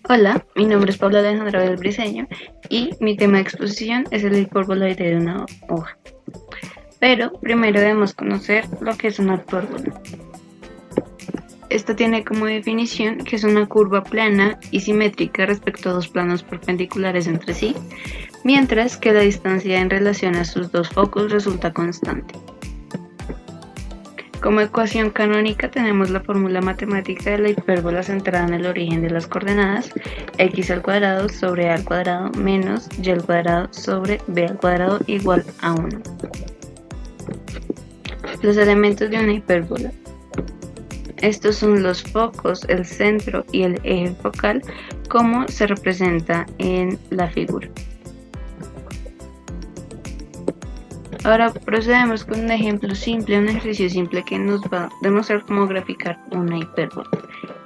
Hola, mi nombre es Pablo Alejandro del Briceño y mi tema de exposición es el hiperboloide de una hoja. Pero primero debemos conocer lo que es una hipérbola. Esta tiene como definición que es una curva plana y simétrica respecto a dos planos perpendiculares entre sí, mientras que la distancia en relación a sus dos focos resulta constante. Como ecuación canónica tenemos la fórmula matemática de la hipérbola centrada en el origen de las coordenadas x al cuadrado sobre a al cuadrado menos y al cuadrado sobre b al cuadrado igual a 1. Los elementos de una hipérbola. Estos son los focos, el centro y el eje focal, como se representa en la figura. Ahora procedemos con un ejemplo simple, un ejercicio simple que nos va a demostrar cómo graficar una hipérbola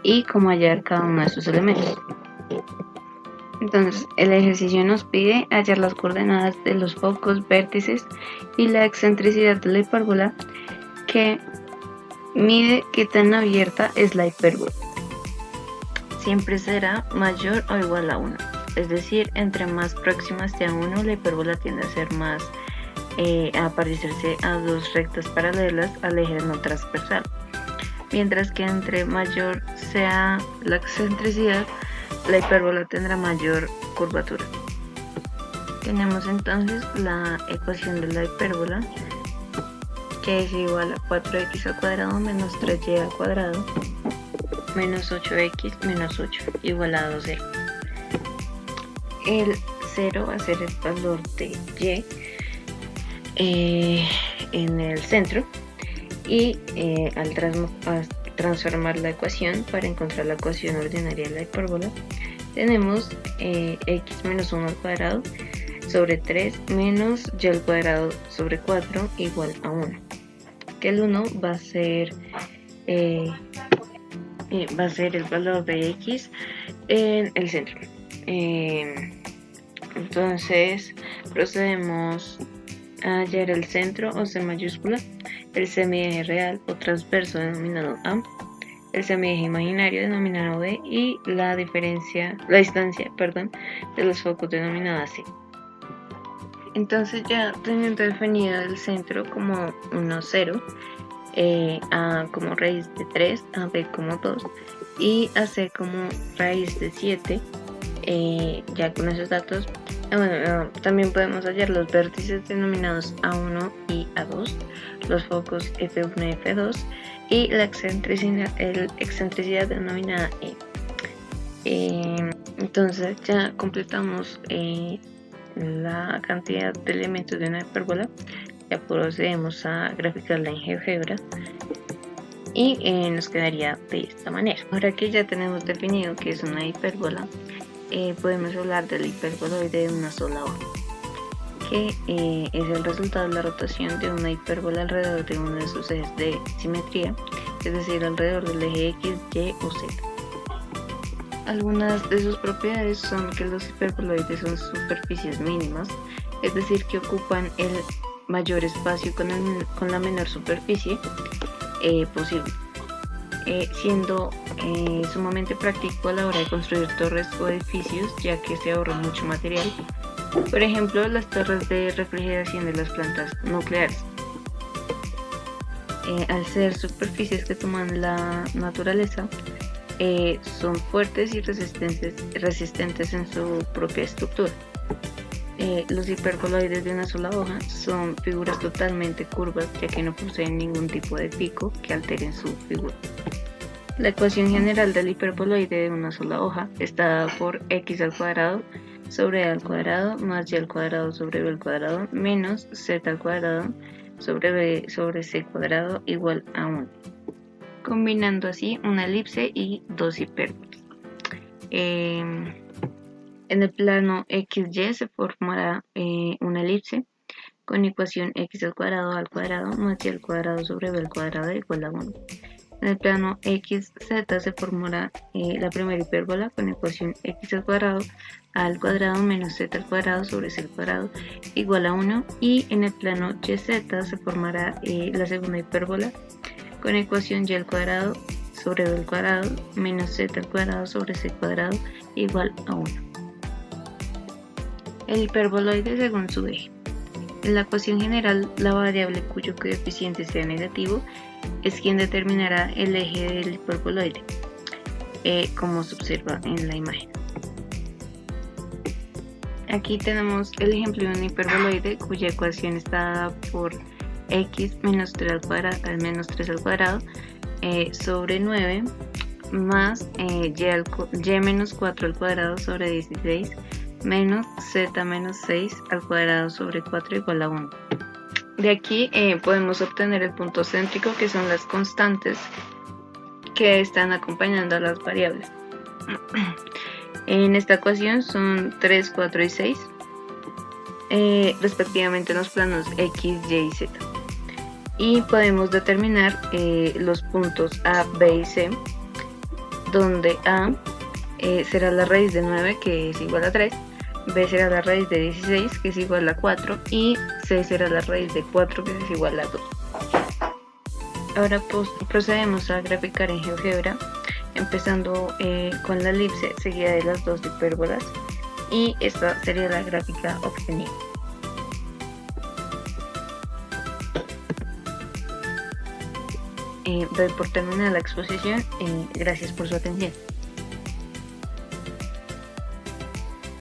y cómo hallar cada uno de sus elementos. Entonces, el ejercicio nos pide hallar las coordenadas de los focos, vértices y la excentricidad de la hipérbola, que mide qué tan abierta es la hipérbola. Siempre será mayor o igual a 1, es decir, entre más próxima esté a 1, la hipérbola tiende a ser más a parecerse a dos rectas paralelas al eje no transversal, mientras que entre mayor sea la excentricidad, la hipérbola tendrá mayor curvatura. Tenemos entonces la ecuación de la hipérbola, que es igual a 4x al cuadrado menos 3y al cuadrado menos 8x menos 8 igual a 2y. El 0 va a ser el valor de y en el centro, y al transformar la ecuación para encontrar la ecuación ordinaria de la hipérbola, tenemos x menos 1 al cuadrado sobre 3 menos y al cuadrado sobre 4 igual a 1, que el 1 va a ser el valor de x en el centro. Entonces procedemos a hallar el centro o C mayúscula, el semieje real o transverso denominado A, el semieje imaginario denominado B y la distancia de los focos denominada C. Entonces, ya teniendo definido el centro como 1, 0, A como raíz de 3, a B como 2 y a C como raíz de 7, ya con esos datos, también podemos hallar los vértices denominados A1 y A2, los focos F1 y F2 y la excentricidad denominada E. Entonces ya completamos la cantidad de elementos de una hipérbola. Ya procedemos a graficarla en GeoGebra y nos quedaría de esta manera. Ahora que ya tenemos definido que es una hipérbola, podemos hablar del hiperboloide de una sola hoja, que es el resultado de la rotación de una hipérbola alrededor de uno de sus ejes de simetría, es decir, alrededor del eje X, Y o Z. Algunas de sus propiedades son que los hiperboloides son superficies mínimas, es decir, que ocupan el mayor espacio con la menor superficie posible, siendo sumamente práctico a la hora de construir torres o edificios, ya que se ahorra mucho material. Por ejemplo, las torres de refrigeración de las plantas nucleares. Al ser superficies que toman la naturaleza, son fuertes y resistentes en su propia estructura. Los hiperboloides de una sola hoja son figuras totalmente curvas, ya que no poseen ningún tipo de pico que alteren su figura. La ecuación general del hiperboloide de una sola hoja está dada por x al cuadrado sobre a al cuadrado más y al cuadrado sobre b al cuadrado menos z al cuadrado sobre b sobre c cuadrado igual a 1, combinando así una elipse y dos hipérbolas. En el plano XY se formará una elipse con ecuación x al cuadrado más y al cuadrado sobre b al cuadrado igual a 1. En el plano XZ se formará la primera hipérbola con ecuación x al cuadrado menos z al cuadrado sobre c al cuadrado igual a 1, y en el plano YZ se formará la segunda hipérbola con ecuación y al cuadrado sobre b al cuadrado menos z al cuadrado sobre c cuadrado igual a 1. El hiperboloide según su eje. En la ecuación general, la variable cuyo coeficiente sea negativo es quien determinará el eje del hiperboloide, como se observa en la imagen. Aquí tenemos el ejemplo de un hiperboloide cuya ecuación está dada por x menos 3 al cuadrado, sobre 9 más y menos 4 al cuadrado sobre 16 menos z menos 6 al cuadrado sobre 4 igual a 1. De aquí podemos obtener el punto céntrico, que son las constantes que están acompañando a las variables. En esta ecuación son 3, 4 y 6, respectivamente en los planos x, y y z. Y podemos determinar los puntos a, b y c, donde a será la raíz de 9, que es igual a 3, b será la raíz de 16, que es igual a 4, y c será la raíz de 4, que es igual a 2. Ahora procedemos a graficar en GeoGebra, empezando con la elipse seguida de las dos hipérbolas, y esta sería la gráfica obtenida. Doy por terminada la exposición. Gracias por su atención.